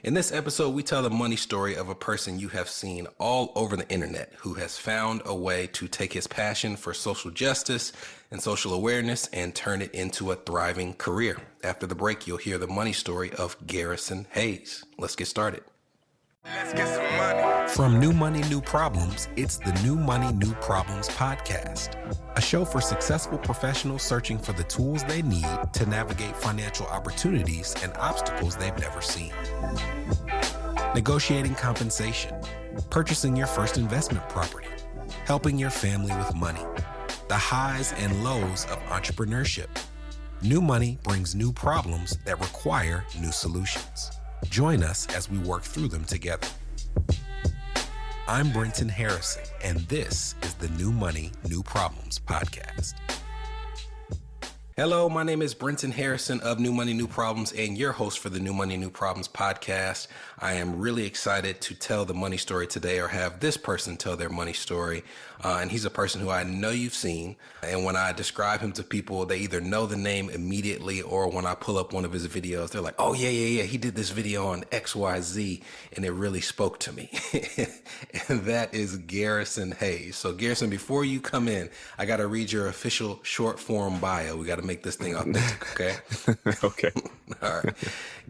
In this episode, we tell the money story of a person you have seen all over the internet who has found a way to take his passion for social justice and social awareness and turn it into a thriving career. After the break, you'll hear the money story of Garrison Hayes. Let's get started. Let's get some money. From New Money, New Problems, it's the New Money, New Problems podcast, a show for successful professionals searching for the tools they need to navigate financial opportunities and obstacles they've never seen. Negotiating compensation, purchasing your first investment property, helping your family with money, the highs and lows of entrepreneurship. New money brings new problems that require new solutions. Join us as we work through them together. I'm Brenton Harrison, and this is the New Money, New Problems podcast. Hello, my name is Brenton Harrison of New Money, New Problems, and your host for the New Money, New Problems podcast. I am really excited to tell the money story today, or have this person tell their money story. And he's a person who I know you've seen. And when I describe him to people, they either know the name immediately, or when I pull up one of his videos, they're like, oh, yeah. He did this video on XYZ, and it really spoke to me. And that is Garrison Hayes. So Garrison, before you come in, I got to read your official short form bio. We got to make this thing authentic, okay? Okay. All right.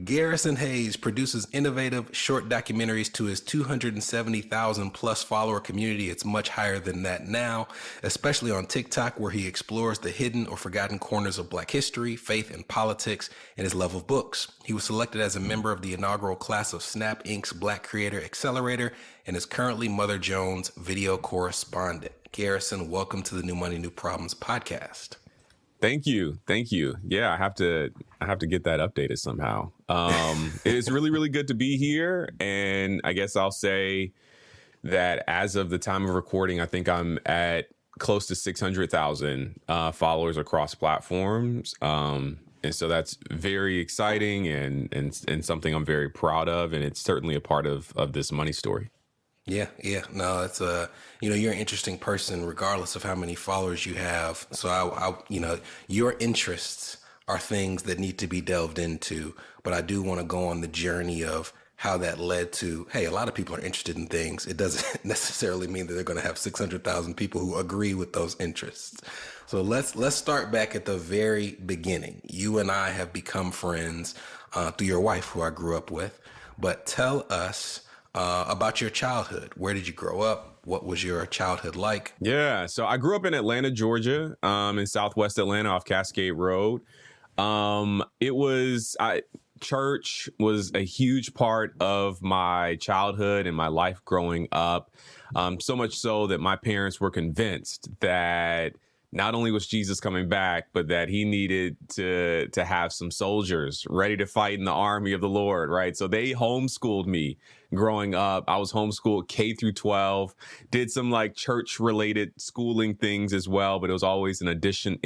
Garrison Hayes produces innovative short documentaries to his 270,000 plus follower community. It's much higher than that now, especially on TikTok, where he explores the hidden or forgotten corners of Black history, faith, and politics, and his love of books. He was selected as a member of the inaugural class of Snap Inc.'s Black Creator Accelerator and is currently Mother Jones' video correspondent. Garrison, welcome to the New Money, New Problems podcast. Thank you. Yeah, I have to get that updated somehow. It's really good to be here. And I guess I'll say that as of the time of recording, I think I'm at close to 600,000 followers across platforms. And so that's very exciting and something I'm very proud of. And it's certainly a part of this money story. Yeah. No, it's you're an interesting person regardless of how many followers you have. So I your interests are things that need to be delved into, but I do want to go on the journey of how that led to, hey, a lot of people are interested in things. It doesn't necessarily mean that they're going to have 600,000 people who agree with those interests. So let's start back at the very beginning. You and I have become friends through your wife, who I grew up with, but tell us about your childhood. Where did you grow up? What was your childhood like? Yeah, so I grew up in Atlanta, Georgia, in Southwest Atlanta off Cascade Road. Church was a huge part of my childhood and my life growing up. So much so that my parents were convinced that not only was Jesus coming back, but that he needed to have some soldiers ready to fight in the army of the Lord, right? So they homeschooled me growing up. I was homeschooled K through 12, did some like church related schooling things as well, but it was always in addition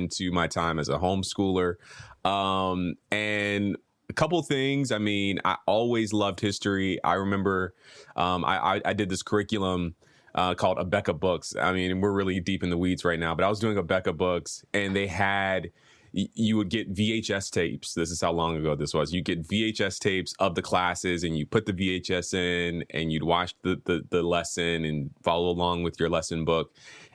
to my time as a homeschooler. And a couple things. I mean, I always loved history. I remember I did this curriculum called Abeka Books. I mean, we're really deep in the weeds right now, but I was doing Abeka Books, and they had, you would get VHS tapes. This is how long ago this was. You get VHS tapes of the classes, and you put the VHS in, and you'd watch the lesson and follow along with your lesson book.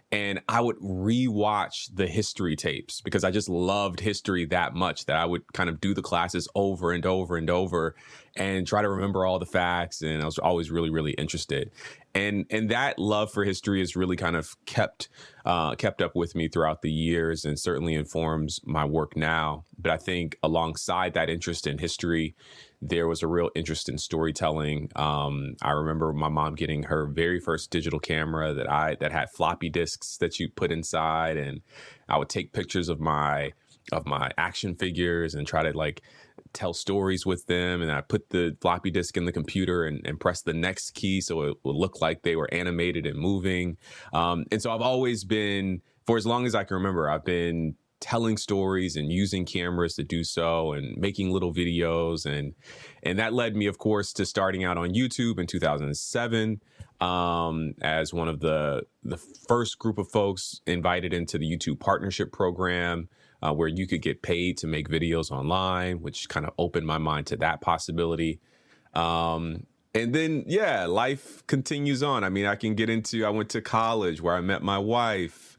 And I would rewatch the history tapes because I just loved history that much that I would kind of do the classes over and over and over and try to remember all the facts. And I was always really interested. And that love for history has really kind of kept up with me throughout the years and certainly informs my work now. But I think alongside that interest in history, there was a real interest in storytelling. I remember my mom getting her very first digital camera that had floppy disks that you put inside, and I would take pictures of my action figures and try to like tell stories with them. And I put the floppy disk in the computer and press the next key so it would look like they were animated and moving. And so I've always been, for as long as I can remember, I've been telling stories and using cameras to do so and making little videos. And that led me, of course, to starting out on YouTube in 2007 as one of the first group of folks invited into the YouTube partnership program, where you could get paid to make videos online, which kind of opened my mind to that possibility. And then, yeah, life continues on. I mean, I went to college where I met my wife,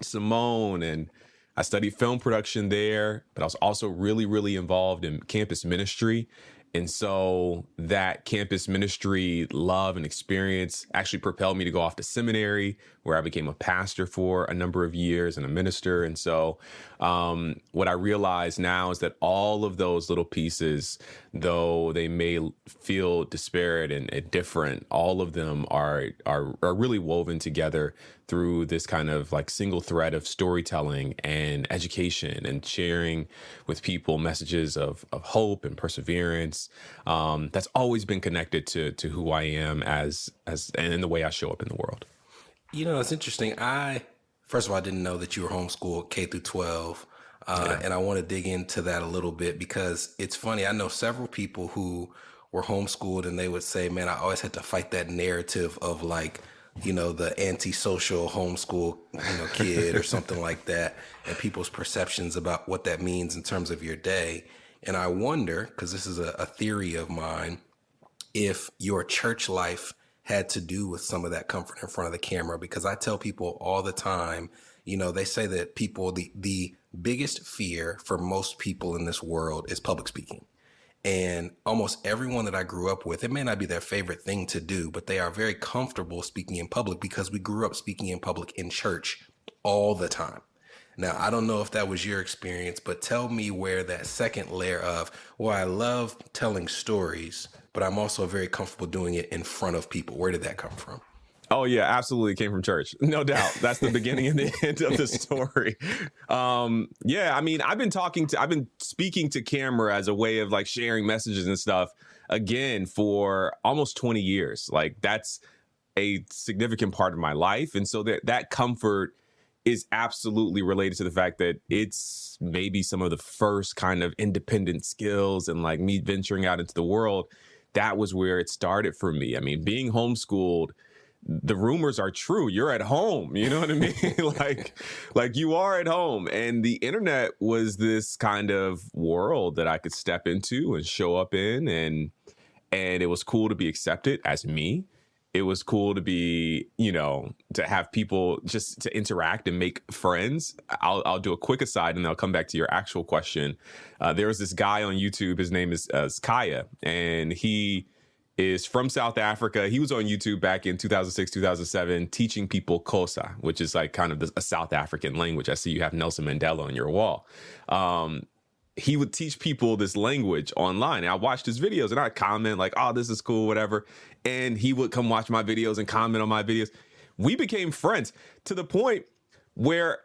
Simone, and I studied film production there, but I was also really, really involved in campus ministry. And so that campus ministry love and experience actually propelled me to go off to seminary, where I became a pastor for a number of years and a minister. And so what I realize now is that all of those little pieces, though they may feel disparate and different, all of them are really woven together through this kind of like single thread of storytelling and education and sharing with people messages of hope and perseverance. That's always been connected to who I am as and in the way I show up in the world. You know, it's interesting. First of all, I didn't know that you were homeschooled K through 12. And I want to dig into that a little bit because it's funny. I know several people who were homeschooled and they would say, man, I always had to fight that narrative of like, you know, the antisocial homeschool, kid or something like that, and people's perceptions about what that means in terms of your day. And I wonder, because this is a theory of mine, if your church life had to do with some of that comfort in front of the camera, because I tell people all the time, they say that people, the biggest fear for most people in this world is public speaking. And almost everyone that I grew up with, it may not be their favorite thing to do, but they are very comfortable speaking in public because we grew up speaking in public in church all the time. Now, I don't know if that was your experience, but tell me where that second layer of, well, I love telling stories, but I'm also very comfortable doing it in front of people. Where did that come from? Oh yeah, absolutely. It came from church. No doubt. That's the beginning and the end of the story. Yeah, I mean, I've been speaking to camera as a way of like sharing messages and stuff again for almost 20 years. Like that's a significant part of my life. And so that comfort is absolutely related to the fact that it's maybe some of the first kind of independent skills and like me venturing out into the world. That was where it started for me. I mean, being homeschooled, the rumors are true. You're at home. You know what I mean? like you are at home. And the internet was this kind of world that I could step into and show up in. And it was cool to be accepted as me. It was cool to be, to have people just to interact and make friends. I'll do a quick aside and I'll come back to your actual question. There was this guy on YouTube. His name is Kaya, and he is from South Africa. He was on YouTube back in 2006, 2007, teaching people Xhosa, which is like kind of a South African language. I see you have Nelson Mandela on your wall. He would teach people this language online. And I watched his videos and I'd comment like, oh, this is cool, whatever. And he would come watch my videos and comment on my videos. We became friends to the point where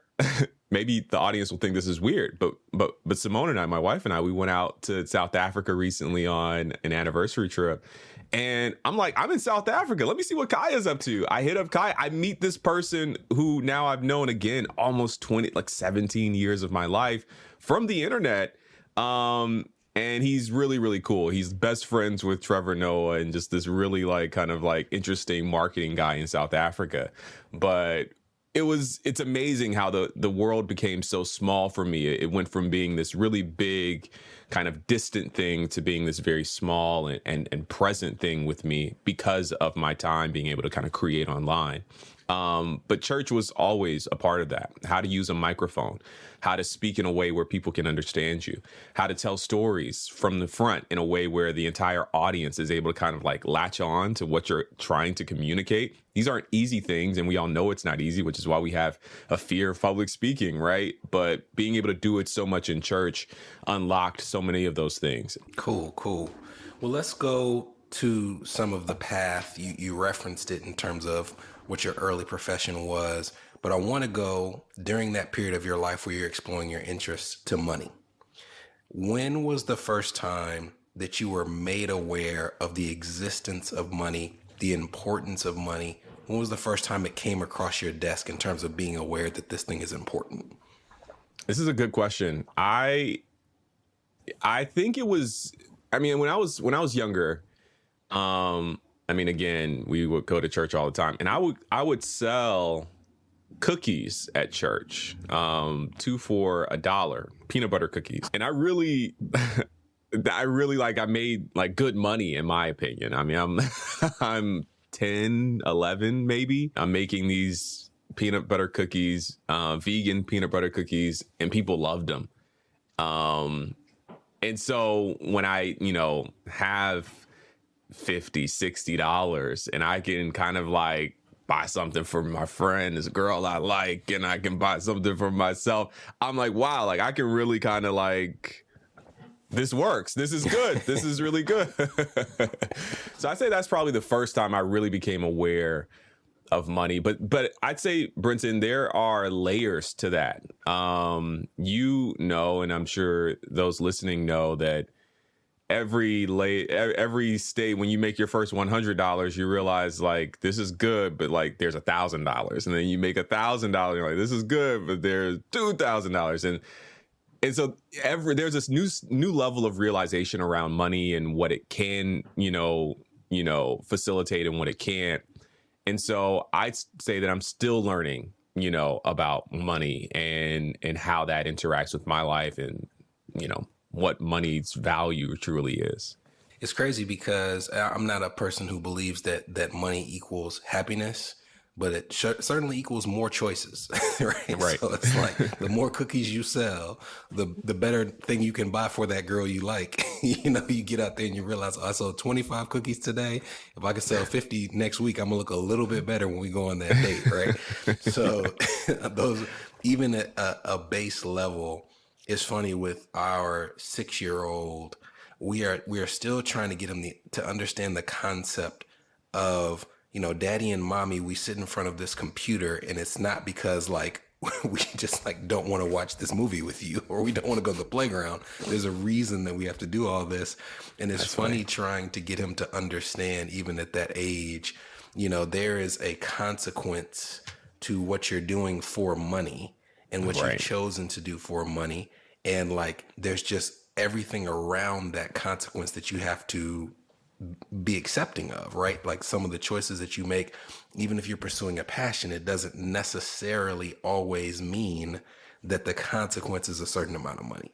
maybe the audience will think this is weird, but Simone and I, my wife and I, we went out to South Africa recently on an anniversary trip. And I'm like, I'm in South Africa. Let me see what Kaya's up to. I hit up Kaya. I meet this person who now I've known again, almost 17 years of my life from the internet. And he's really, really cool. He's best friends with Trevor Noah and just this really kind of interesting marketing guy in South Africa. But it's amazing how the world became so small for me. It went from being this really big kind of distant thing to being this very small and present thing with me because of my time being able to kind of create online. But church was always a part of that. How to use a microphone, how to speak in a way where people can understand you, how to tell stories from the front in a way where the entire audience is able to kind of latch on to what you're trying to communicate. These aren't easy things, and we all know it's not easy, which is why we have a fear of public speaking, right? But being able to do it so much in church unlocked so many of those things. Cool. Well, let's go to some of the path. You referenced it in terms of what your early profession was, but I want to go during that period of your life where you're exploring your interests to money. When was the first time that you were made aware of the existence of money, the importance of money? When was the first time it came across your desk in terms of being aware that this thing is important? This is a good question. I think it was, when I was younger, again, we would go to church all the time, and I would sell cookies at church, 2 for $1, peanut butter cookies. And I really, I really I made like good money in my opinion. I mean, I'm I'm 10, 11 maybe. I'm making these peanut butter cookies, vegan peanut butter cookies, and people loved them. And so when I, have 50, $60 and I can kind of like buy something for my friend, this girl I like, and I can buy something for myself, I'm like, wow, like I can really kind of like, this works. This is good. This is really good. So I'd say that's probably the first time I really became aware of money. But I'd say, Brenton, there are layers to that. And I'm sure those listening know that every state, when you make your first $100, you realize like this is good, but like there's $1,000, and then you make $1,000, you're like this is good, but there's $2,000, and so there's this new level of realization around money and what it can facilitate and what it can't. And so I'd say that I'm still learning about money and how that interacts with my life, and what money's value truly is. It's crazy because I'm not a person who believes that money equals happiness, but it certainly equals more choices, right? Right. So it's like the more cookies you sell, the better thing you can buy for that girl you like. You get out there and you realize, I sold 25 cookies today. If I could sell 50 next week, I'm gonna look a little bit better when we go on that date, right? So those, even at a base level, it's funny with our 6-year-old, we are still trying to get him to understand the concept of, daddy and mommy, we sit in front of this computer, and it's not because like we just like don't want to watch this movie with you, or we don't want to go to the playground. There's a reason that we have to do all this. And it's funny trying to get him to understand, even at that age, there is a consequence to what you're doing for money and what you've chosen to do for money. And like, there's just everything around that consequence that you have to be accepting of, right? Like some of the choices that you make, even if you're pursuing a passion, it doesn't necessarily always mean that the consequence is a certain amount of money.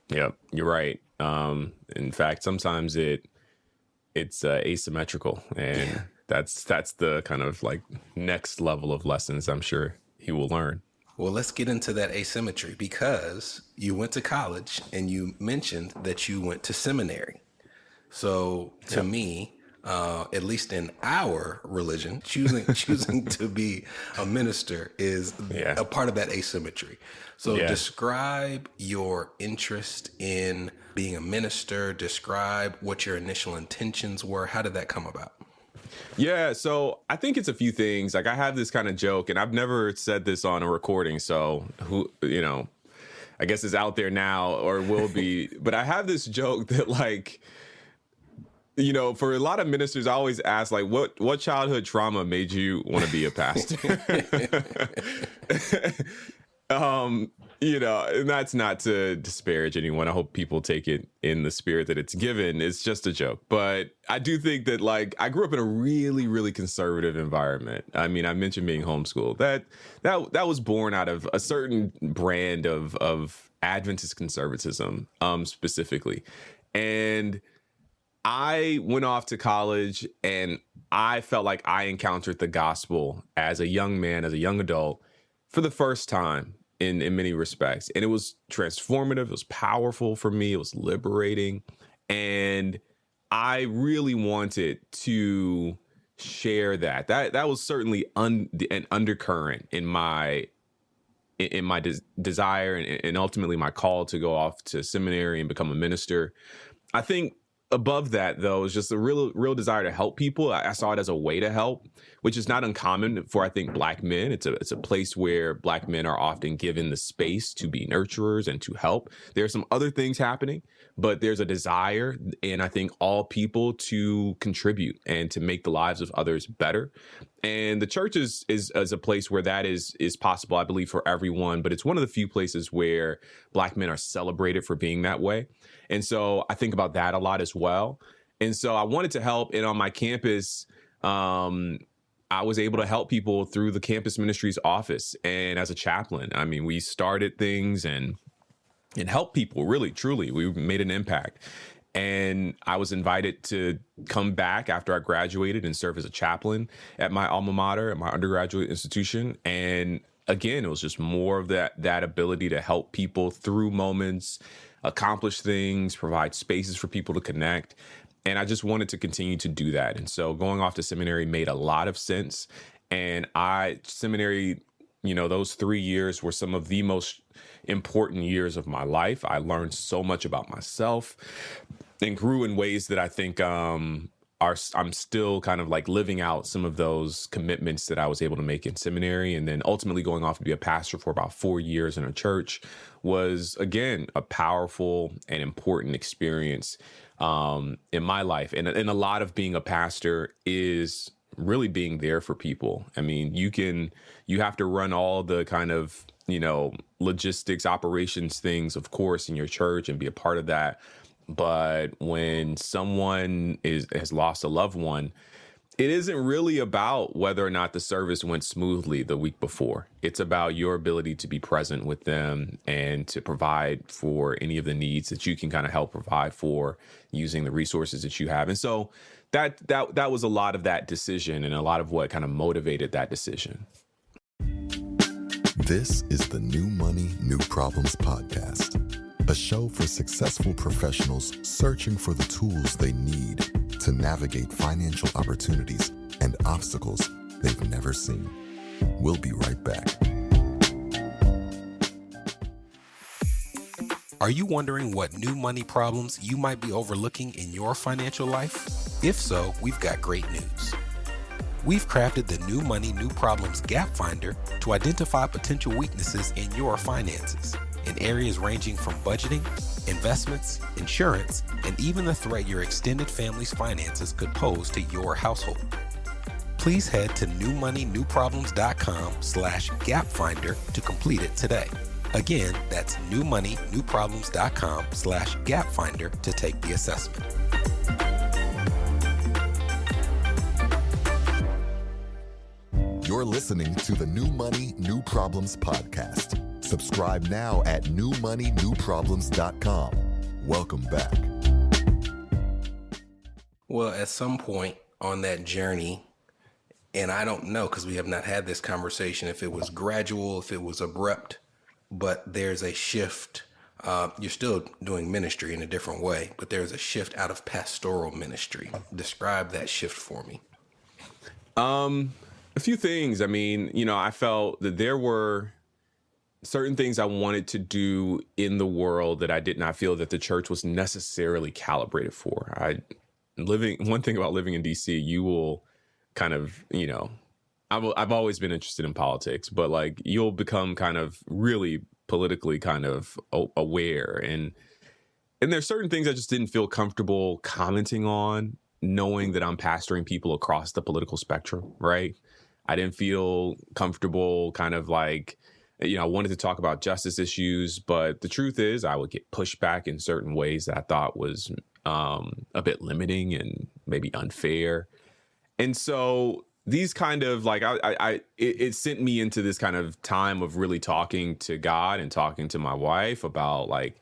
Yep. You're right. In fact, sometimes it's asymmetrical, and that's the kind of like next level of lessons I'm sure he will learn. Well, let's get into that asymmetry, because you went to college and you mentioned that you went to seminary. So to me, at least in our religion, choosing to be a minister is a part of that asymmetry. So describe your interest in being a minister. Describe what your initial intentions were. How did that come about? Yeah, so I think it's a few things. Like I have this kind of joke, and I've never said this on a recording, so I guess it's out there now or will be. But I have this joke that like, for a lot of ministers, I always ask like, what childhood trauma made you want to be a pastor? And that's not to disparage anyone. I hope people take it in the spirit that it's given. It's just a joke. But I do think that like I grew up in a really, really conservative environment. I mean, I mentioned being homeschooled. That was born out of a certain brand of Adventist conservatism, specifically. And I went off to college, and I felt like I encountered the gospel as a young man, as a young adult, for the first time in many respects. And it was transformative. It was powerful for me. It was liberating. And I really wanted to share that. That was certainly an undercurrent in my desire and ultimately my call to go off to seminary and become a minister. I think above that, though, is just a real desire to help people. I saw it as a way to help, which is not uncommon for, I think, Black men. It's a place where Black men are often given the space to be nurturers and to help. There are some other things happening, but there's a desire, and I think all people, to contribute and to make the lives of others better. And the church is a place where that is possible, I believe, for everyone. But it's one of the few places where Black men are celebrated for being that way. And so I think about that a lot as well. And so I wanted to help. And on my campus, I was able to help people through the campus ministries office and as a chaplain. I mean, we started things and and help people. Really, truly, we made an impact. And I was invited to come back after I graduated and serve as a chaplain at my alma mater, at my undergraduate institution. And again, it was just more of that ability to help people through moments, accomplish things, provide spaces for people to connect. And I just wanted to continue to do that. And so going off to seminary made a lot of sense. And seminary, those 3 years were some of the most important years of my life. I learned so much about myself and grew in ways that I think I'm still kind of like living out some of those commitments that I was able to make in seminary. And then ultimately going off to be a pastor for about 4 years in a church was, again, a powerful and important experience in my life. And a lot of being a pastor is really being there for people. I mean, you have to run all the kind of, logistics, operations things, of course, in your church and be a part of that. But when someone has lost a loved one, it isn't really about whether or not the service went smoothly the week before. It's about your ability to be present with them and to provide for any of the needs that you can kind of help provide for using the resources that you have. And so that was a lot of that decision and a lot of what kind of motivated that decision. This is the New Money, New Problems podcast, a show for successful professionals searching for the tools they need to navigate financial opportunities and obstacles they've never seen. We'll be right back. Are you wondering what new money problems you might be overlooking in your financial life? If so, we've got great news. We've crafted the New Money, New Problems Gap Finder to identify potential weaknesses in your finances in areas ranging from budgeting, investments, insurance, and even the threat your extended family's finances could pose to your household. Please head to newmoneynewproblems.com/gapfinder to complete it today. Again, that's newmoneynewproblems.com/gapfinder to take the assessment. You're listening to the New Money, New Problems podcast. Subscribe now at newmoneynewproblems.com. Welcome back. Well, at some point on that journey, and I don't know because we have not had this conversation, if it was gradual, if it was abrupt, but there's a shift. You're still doing ministry in a different way, but there's a shift out of pastoral ministry. Describe that shift for me. A few things. I mean, I felt that there were certain things I wanted to do in the world that I did not feel that the church was necessarily calibrated for. One thing about living in DC, you will kind of, I've always been interested in politics, but like you'll become kind of really politically kind of aware. And there's certain things I just didn't feel comfortable commenting on, knowing that I'm pastoring people across the political spectrum, right? I didn't feel comfortable kind of like, I wanted to talk about justice issues, but the truth is I would get pushed back in certain ways that I thought was a bit limiting and maybe unfair. And so these kind of like, it sent me into this kind of time of really talking to God and talking to my wife about like,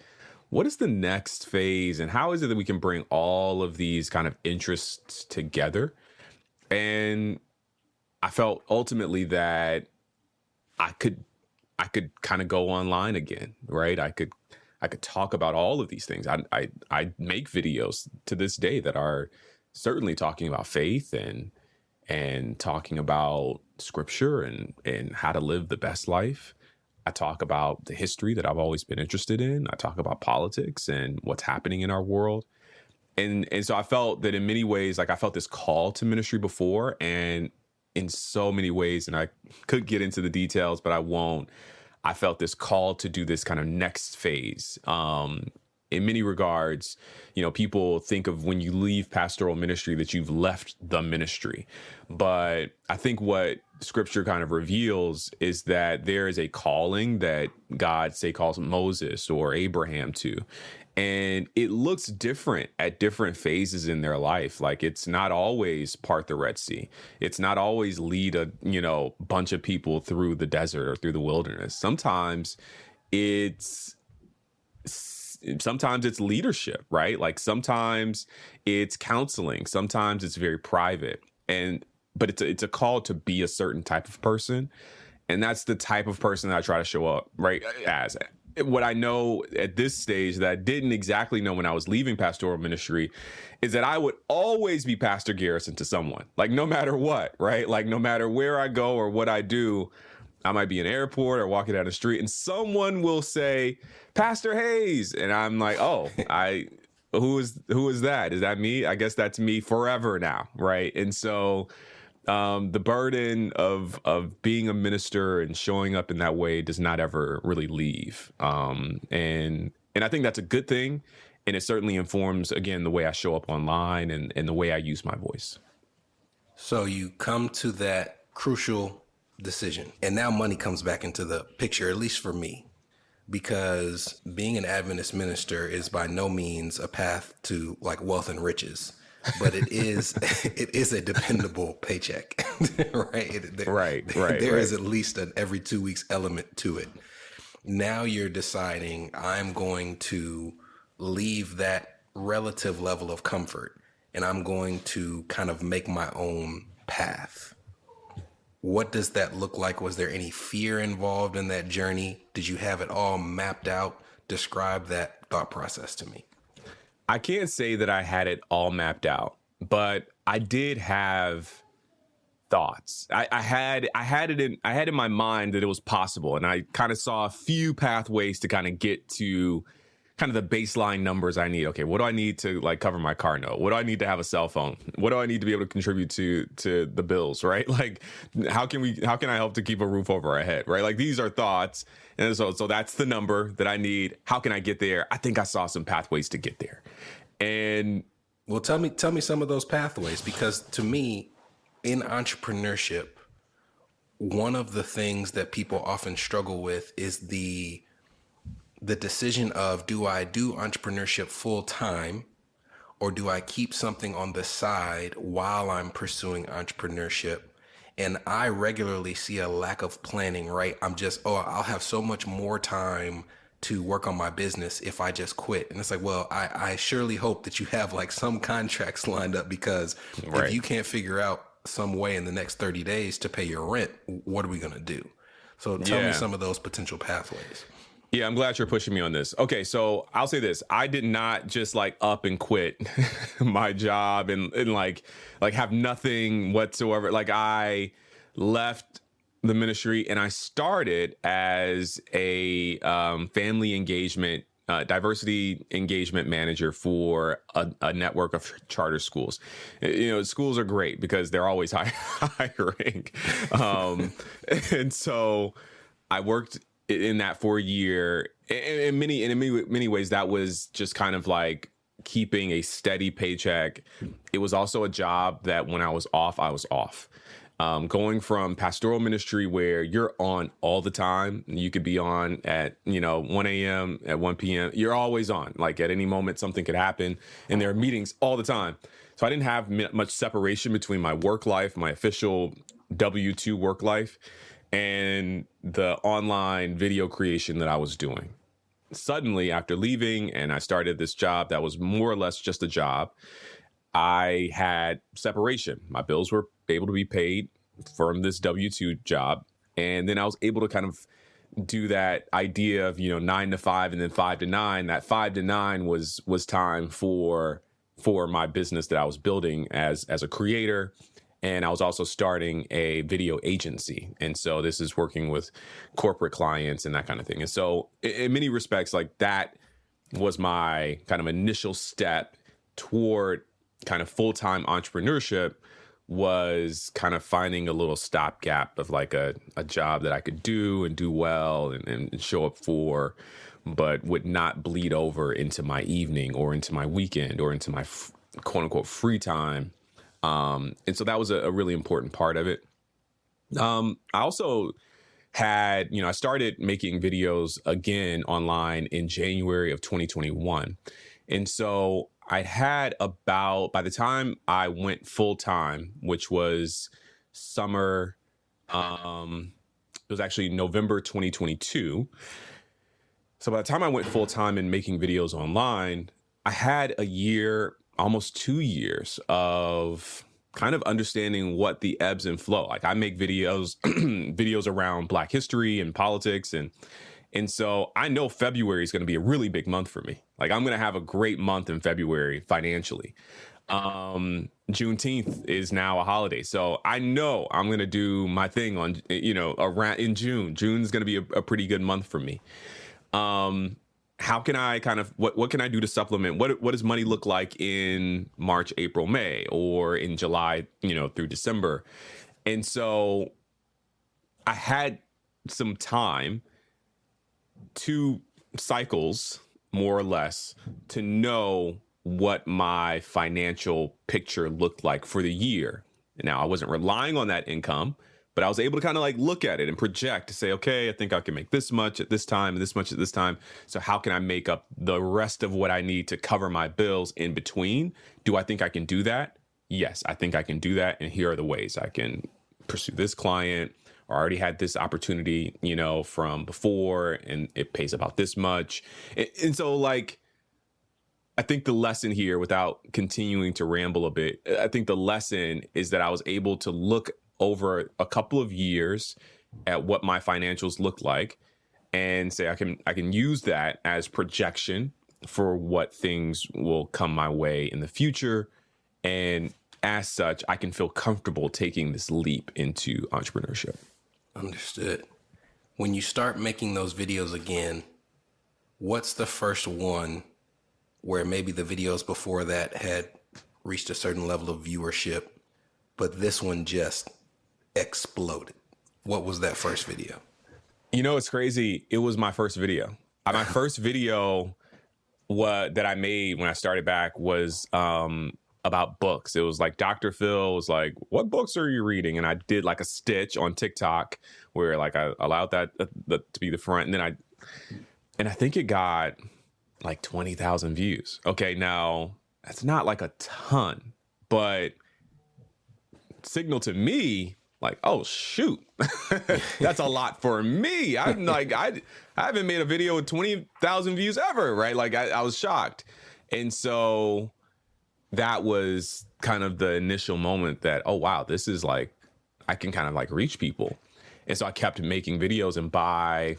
what is the next phase and how is it that we can bring all of these kind of interests together? And I felt ultimately that I could kind of go online again, right? I could talk about all of these things. I make videos to this day that are certainly talking about faith and talking about scripture and how to live the best life. I talk about the history that I've always been interested in. I talk about politics and what's happening in our world. And so I felt that in many ways, like I felt this call to ministry before, and in so many ways, and I could get into the details, but I won't. I felt this call to do this kind of next phase. In many regards, people think of when you leave pastoral ministry that you've left the ministry. But I think what scripture kind of reveals is that there is a calling that God, say, calls Moses or Abraham to. And it looks different at different phases in their life. Like it's not always part the Red Sea. It's not always lead a, bunch of people through the desert or through the wilderness. Sometimes it's sometimes it's leadership, right? Like sometimes it's counseling, sometimes it's very private, but it's a call to be a certain type of person, and that's the type of person that I try to show up, right, as. What I know at this stage that I didn't exactly know when I was leaving pastoral ministry is that I would always be Pastor Garrison to someone, like no matter what, right? Like no matter where I go or what I do, I might be in an airport or walking down the street and someone will say, Pastor Hayes. And I'm like, oh, who is that? Is that me? I guess that's me forever now, right? And so the burden of being a minister and showing up in that way does not ever really leave. And I think that's a good thing. And it certainly informs, again, the way I show up online and the way I use my voice. So you come to that crucial decision, and now money comes back into the picture, at least for me, because being an Adventist minister is by no means a path to like wealth and riches. But it is a dependable paycheck, right? There is at least an every 2 weeks element to it. Now you're deciding I'm going to leave that relative level of comfort and I'm going to kind of make my own path. What does that look like? Was there any fear involved in that journey? Did you have it all mapped out? Describe that thought process to me. I can't say that I had it all mapped out, but I did have thoughts. I had in my mind that it was possible, and I kind of saw a few pathways to kind of get to kind of the baseline numbers I need. Okay, what do I need to like cover my car note? What do I need to have a cell phone? What do I need to be able to contribute to the bills, right? Like how can I help to keep a roof over our head, right? Like these are thoughts. And so that's the number that I need. How can I get there? I think I saw some pathways to get there. And well, tell me some of those pathways, because to me, in entrepreneurship, one of the things that people often struggle with is the decision of, do I do entrepreneurship full time, or do I keep something on the side while I'm pursuing entrepreneurship? And I regularly see a lack of planning, right? I'll have so much more time to work on my business if I just quit. And it's like, well, I surely hope that you have like some contracts lined up, because if you can't figure out some way in the next 30 days to pay your rent, what are we going to do? So tell me some of those potential pathways. Yeah, I'm glad you're pushing me on this. Okay, so I'll say this. I did not just like up and quit my job and like have nothing whatsoever. Like I left the ministry and I started as a family engagement, diversity engagement manager for a network of charter schools. You know, schools are great because they're always hiring. And so I worked in that for a year. In many ways, that was just kind of like keeping a steady paycheck. It was also a job that when I was off, I was off. Going from pastoral ministry where you're on all the time, you could be on at 1 a.m. at 1 p.m. You're always on. Like at any moment, something could happen, and there are meetings all the time. So I didn't have much separation between my work life, my official W-2 work life, and the online video creation that I was doing. Suddenly, after leaving, and I started this job that was more or less just a job, I had separation. My bills were able to be paid from this W-2 job. And then I was able to kind of do that idea of, 9 to 5 and then 5 to 9. That 5 to 9 was time for my business that I was building as a creator. And I was also starting a video agency. And so this is working with corporate clients and that kind of thing. And so in many respects, like that was my kind of initial step toward kind of full-time entrepreneurship, was kind of finding a little stopgap of like a job that I could do and do well and show up for, but would not bleed over into my evening or into my weekend or into my quote unquote free time. And so that was a really important part of it. I also had, I started making videos again online in January of 2021. And so I had by the time I went full time, which was summer, it was actually November 2022. So by the time I went full time in making videos online, I had a year, almost 2 years of kind of understanding what the ebbs and flow. Like I make videos, videos around Black history and politics. And so I know February is going to be a really big month for me. Like I'm going to have a great month in February financially. Juneteenth is now a holiday. So I know I'm going to do my thing on, around in June. June is going to be a pretty good month for me. How can I kind of, what can I do to supplement? What does money look like in March, April, May, or in July, through December? And so I had some time, 2 cycles, more or less, to know what my financial picture looked like for the year. Now, I wasn't relying on that income, but I was able to kind of like look at it and project to say, okay, I think I can make this much at this time and this much at this time. So how can I make up the rest of what I need to cover my bills in between? Do I think I can do that? Yes, I think I can do that. And here are the ways I can pursue this client. Or I already had this opportunity, from before, and it pays about this much. And so like, I think the lesson here, without continuing to ramble a bit, I think the lesson is that I was able to look over a couple of years at what my financials look like and say, I can use that as projection for what things will come my way in the future. And as such, I can feel comfortable taking this leap into entrepreneurship. Understood. When you start making those videos again, what's the first one where maybe the videos before that had reached a certain level of viewership, but this one just exploded? What was that first video? It's crazy. It was my first video. My first video that I made when I started back was about books. It was like Dr. Phil was like, what books are you reading? And I did like a stitch on TikTok where like I allowed that to be the front. And then I think it got like 20,000 views. Okay, now that's not like a ton, but signal to me like, oh shoot, that's a lot for me. I'm like, I haven't made a video with 20,000 views ever, right? Like I was shocked. And so that was kind of the initial moment that, oh wow, this is like, I can kind of like reach people. And so I kept making videos, and by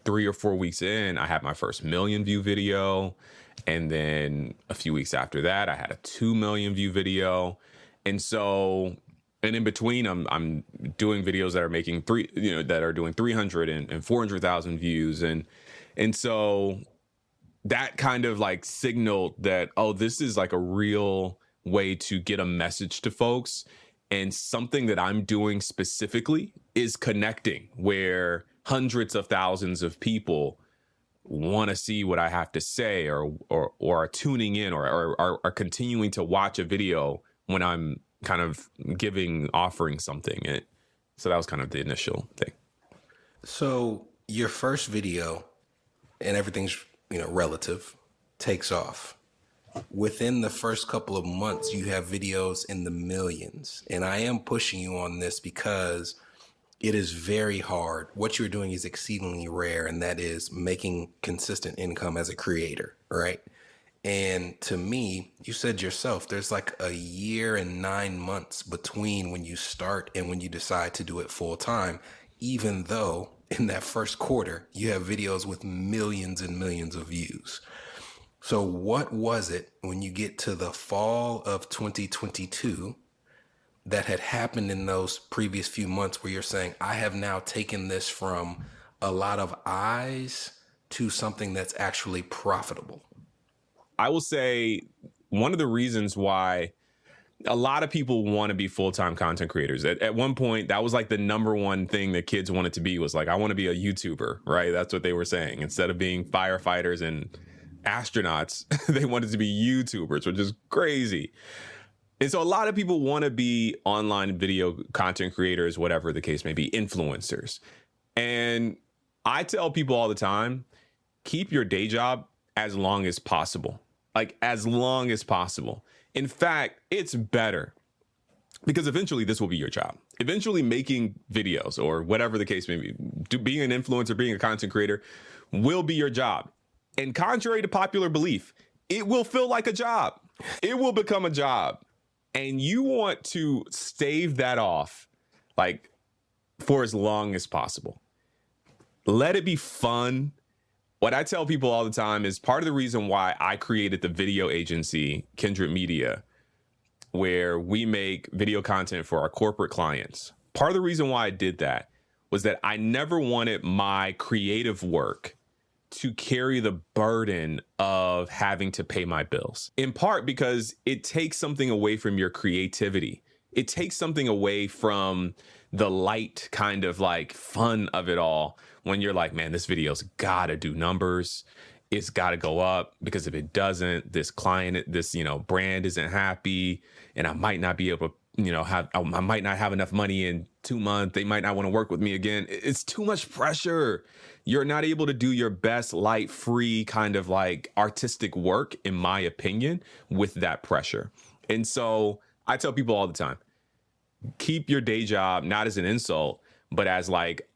3 or 4 weeks in, I had my first 1 million view video. And then a few weeks after that, I had a 2 million view video. And so, and in between, I'm doing videos that are making that are doing 300 and 400,000 views. And so that kind of like signaled that, oh, this is like a real way to get a message to folks. And something that I'm doing specifically is connecting, where hundreds of thousands of people want to see what I have to say, or are tuning in, or are continuing to watch a video when I'm kind of offering something. So that was kind of the initial thing. So your first video, and everything's, relative, takes off. Within the first couple of months, you have videos in the millions. And I am pushing you on this because it is very hard. What you're doing is exceedingly rare, and that is making consistent income as a creator, right? And to me, you said yourself, there's like a year and 9 months between when you start and when you decide to do it full time, even though in that first quarter, you have videos with millions and millions of views. So what was it when you get to the fall of 2022 that had happened in those previous few months where you're saying, I have now taken this from a lot of eyes to something that's actually profitable? I will say one of the reasons why a lot of people want to be full-time content creators. At one point, that was like the number one thing that kids wanted to be, was like, I want to be a YouTuber, right? That's what they were saying. Instead of being firefighters and astronauts, they wanted to be YouTubers, which is crazy. And so a lot of people want to be online video content creators, whatever the case may be, influencers. And I tell people all the time, keep your day job as long as possible. Like as long as possible. In fact, it's better because eventually this will be your job. eventually making videos or whatever the case may be, being an influencer, being a content creator will be your job. And contrary to popular belief, it will feel like a job. It will become a job. And you want to stave that off like for as long as possible. Let it be fun. What I tell people all the time is part of the reason why I created the video agency, Kindred Media, where we make video content for our corporate clients. Part of the reason why I did that was that I never wanted my creative work to carry the burden of having to pay my bills. In part because it takes something away from your creativity. It takes something away from the light kind of like fun of it all when you're like, man, this video's gotta do numbers. It's gotta go up, because if it doesn't, this client, this, brand isn't happy, and I might not be able to, I might not have enough money in 2 months. They might not want to work with me again. It's too much pressure. You're not able to do your best light, free kind of like artistic work, in my opinion, with that pressure. And so I tell people all the time, keep your day job not as an insult, but as like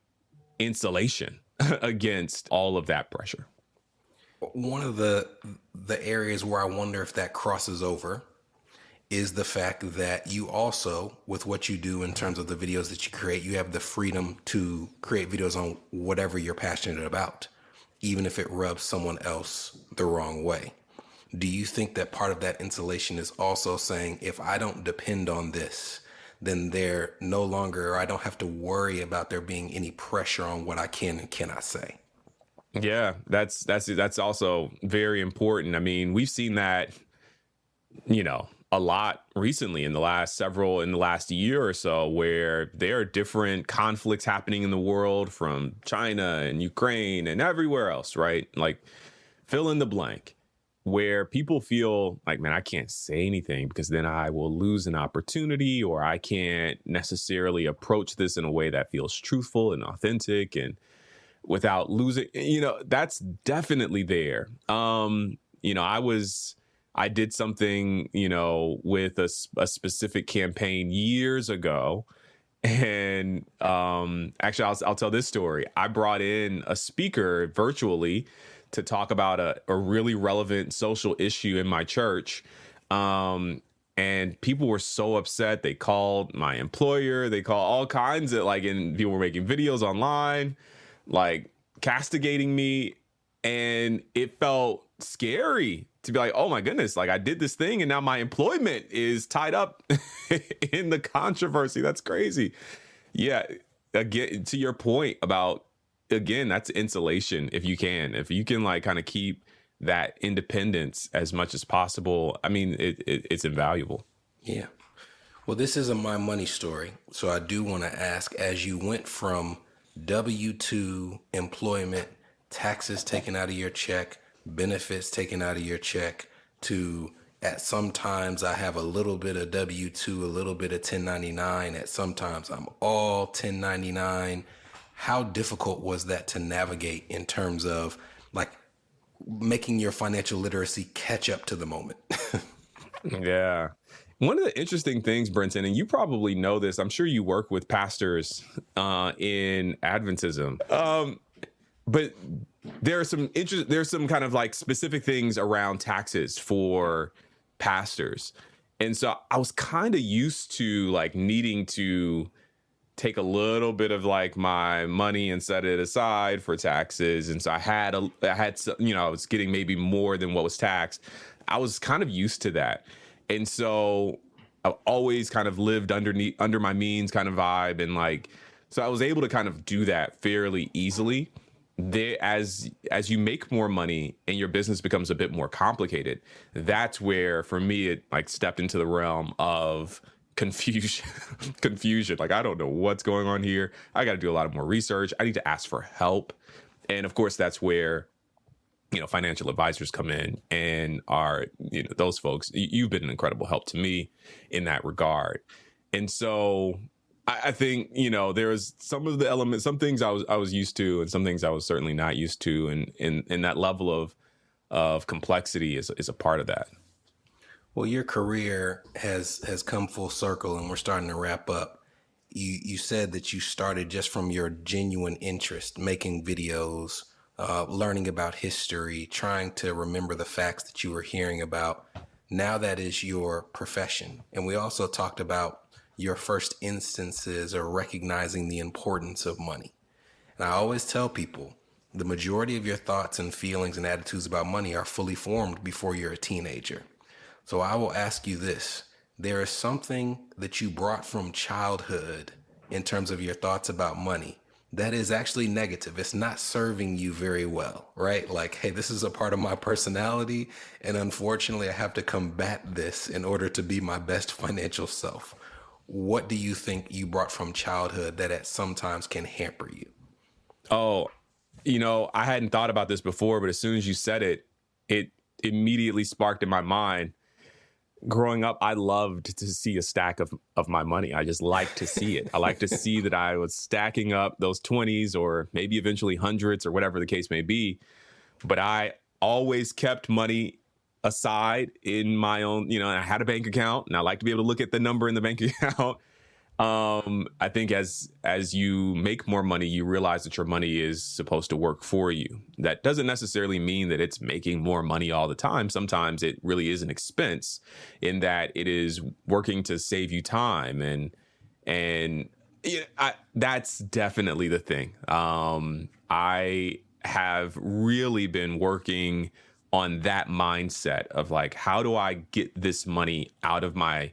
insulation against all of that pressure. One of the areas where I wonder if that crosses over is the fact that you also, with what you do in terms of the videos that you create, you have the freedom to create videos on whatever you're passionate about, even if it rubs someone else the wrong way. Do you think that part of that insulation is also saying, if I don't depend on this, then they're no longer, or I don't have to worry about there being any pressure on what I can and cannot say? Yeah, that's also very important. I mean, we've seen that, a lot recently in the last year or so, where there are different conflicts happening in the world, from China and Ukraine and everywhere else, right? Like, fill in the blank, where people feel like, man, I can't say anything because then I will lose an opportunity, or I can't necessarily approach this in a way that feels truthful and authentic and without losing, that's definitely there. I did something, with a specific campaign years ago. And actually, I'll tell this story. I brought in a speaker virtually to talk about a really relevant social issue in my church. And people were so upset. They called my employer. They called all kinds of and people were making videos online, like castigating me. And it felt scary to be like, oh my goodness, like I did this thing and now my employment is tied up in the controversy. That's crazy. Yeah. Again, to your point about, again, that's insulation. If you can like kind of keep that independence as much as possible, I mean, it's invaluable. Yeah. Well, this isn't my money story. So I do want to ask, as you went from W-2 employment, taxes taken out of your check, benefits taken out of your check, to at sometimes I have a little bit of W-2, a little bit of 1099, at sometimes I'm all 1099. How difficult was that to navigate in terms of like making your financial literacy catch up to the moment? Yeah. One of the interesting things, Brenton, and you probably know this, I'm sure you work with pastors in Adventism, but there's some kind of like specific things around taxes for pastors. And so I was kind of used to like needing to take a little bit of like my money and set it aside for taxes. And so I was getting maybe more than what was taxed. I was kind of used to that. And so I've always kind of lived under my means kind of vibe. And like, so I was able to kind of do that fairly easily. As you make more money and your business becomes a bit more complicated, that's where, for me, it like stepped into the realm of confusion. Like, I don't know what's going on here. I got to do a lot of more research. I need to ask for help. And of course, that's where, financial advisors come in and are, those folks. You've been an incredible help to me in that regard. And so I think, there was some of the elements, some things I was used to, and some things I was certainly not used to. And that level of complexity is a part of that. Well, your career has come full circle, and we're starting to wrap up. you said that you started just from your genuine interest, making videos, learning about history, trying to remember the facts that you were hearing about. Now that is your profession. And we also talked about your first instances of recognizing the importance of money. And I always tell people the majority of your thoughts and feelings and attitudes about money are fully formed before you're a teenager. So I will ask you this. There is something that you brought from childhood in terms of your thoughts about money that is actually negative. It's not serving you very well, right? Like, hey, this is a part of my personality, and unfortunately, I have to combat this in order to be my best financial self. What do you think you brought from childhood that at sometimes can hamper you? Oh, I hadn't thought about this before, but as soon as you said it, it immediately sparked in my mind. Growing up, I loved to see a stack of my money. I just liked to see it. I like to see that I was stacking up those 20s or maybe eventually hundreds or whatever the case may be. But I always kept money aside in my own, I had a bank account and I like to be able to look at the number in the bank account. I think as you make more money, you realize that your money is supposed to work for you. That doesn't necessarily mean that it's making more money all the time. Sometimes it really is an expense in that it is working to save you time. And that's definitely the thing. I have really been working on that mindset of like, how do I get this money out of my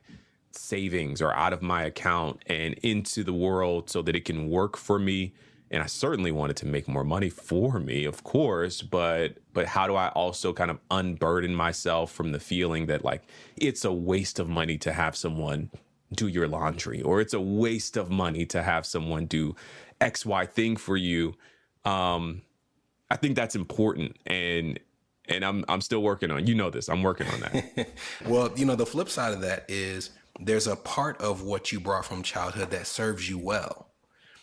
savings or out of my account and into the world so that it can work for me? And I certainly wanted to make more money for me, of course, but how do I also kind of unburden myself from the feeling that like it's a waste of money to have someone do your laundry, or it's a waste of money to have someone do XY thing for you. I think that's important, and I'm still working on, this, I'm working on that. Well, the flip side of that is there's a part of what you brought from childhood that serves you well.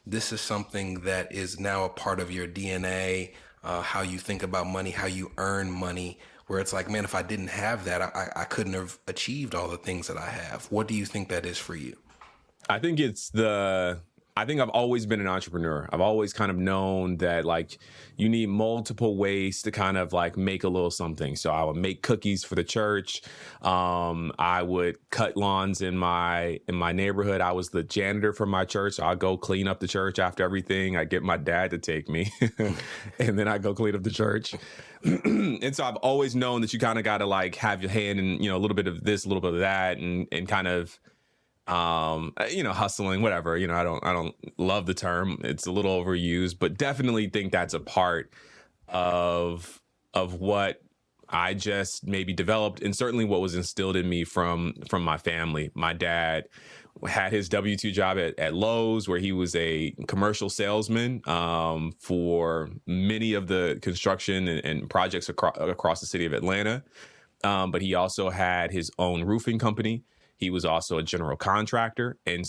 This is something that is now a part of your DNA, how you think about money, how you earn money, where it's like, man, if I didn't have that, I couldn't have achieved all the things that I have. What do you think that is for you? I think I think I've always been an entrepreneur. I've always kind of known that like you need multiple ways to kind of like make a little something. So I would make cookies for the church. I would cut lawns in my neighborhood. I was the janitor for my church. So I'd go clean up the church after everything. I'd get my dad to take me and then I'd go clean up the church. And so I've always known that you kind of got to like have your hand in, a little bit of this, a little bit of that, and kind of, hustling, whatever. I don't love the term. It's a little overused, but definitely think that's a part of what I just maybe developed, and certainly what was instilled in me from my family. My dad had his W-2 job at Lowe's, where he was a commercial salesman for many of the construction and projects across the city of Atlanta. But he also had his own roofing company. He was also a general contractor. And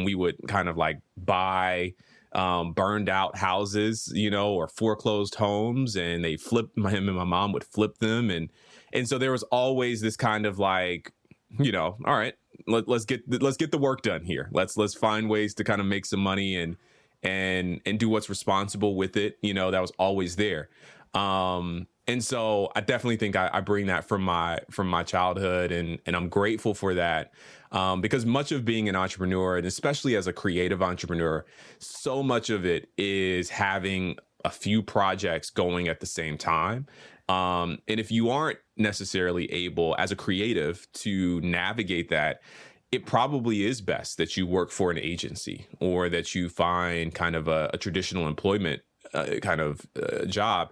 we would kind of like buy burned out houses, or foreclosed homes, and him and my mom would flip them. And so there was always this kind of like, all right, let's get the work done here. Let's find ways to kind of make some money and do what's responsible with it. That was always there. And so I definitely think I bring that from my childhood, and I'm grateful for that, because much of being an entrepreneur, and especially as a creative entrepreneur, so much of it is having a few projects going at the same time. And if you aren't necessarily able as a creative to navigate that, it probably is best that you work for an agency, or that you find kind of a traditional employment job.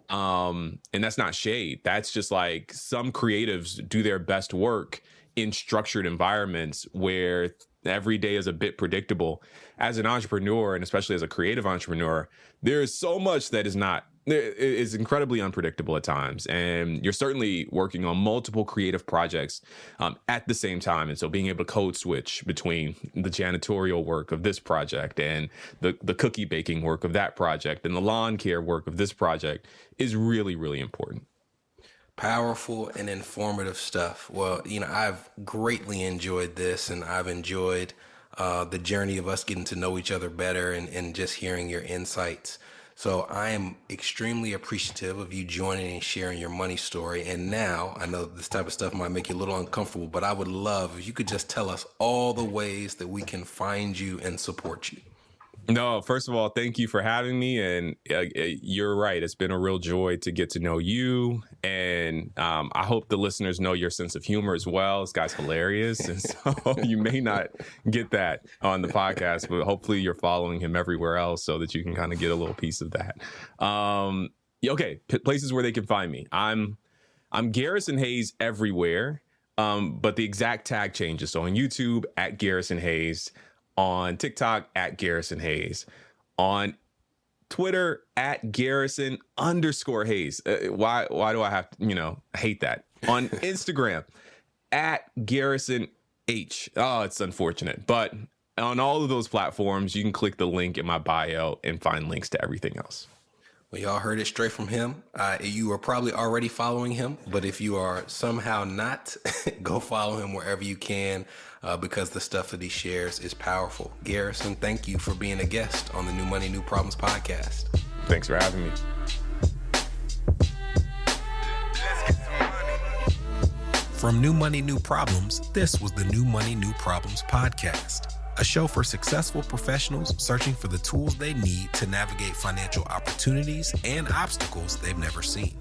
And that's not shade. That's just like some creatives do their best work in structured environments where every day is a bit predictable. As an entrepreneur, and especially as a creative entrepreneur, there is so much that is incredibly unpredictable at times. And you're certainly working on multiple creative projects at the same time. And so being able to code switch between the janitorial work of this project and the cookie baking work of that project and the lawn care work of this project is really, really important. Powerful and informative stuff. Well, I've greatly enjoyed this, and I've enjoyed the journey of us getting to know each other better and just hearing your insights. So I am extremely appreciative of you joining and sharing your money story. And now I know this type of stuff might make you a little uncomfortable, but I would love if you could just tell us all the ways that we can find you and support you. No, first of all, thank you for having me. And you're right. It's been a real joy to get to know you. And I hope the listeners know your sense of humor as well. This guy's hilarious. And so you may not get that on the podcast, but hopefully you're following him everywhere else so that you can kind of get a little piece of that. Okay. Places where they can find me. I'm Garrison Hayes everywhere. But the exact tag changes. So on YouTube at Garrison Hayes, on TikTok at Garrison Hayes, on Twitter at Garrison_Hayes. Why do I have to, hate that? On Instagram at Garrison H. Oh, it's unfortunate. But on all of those platforms, you can click the link in my bio and find links to everything else. Well, y'all heard it straight from him. You are probably already following him, but if you are somehow not, go follow him wherever you can, because the stuff that he shares is powerful. Garrison, thank you for being a guest on the New Money, New Problems podcast. Thanks for having me. From New Money, New Problems, this was the New Money, New Problems podcast, a show for successful professionals searching for the tools they need to navigate financial opportunities and obstacles they've never seen.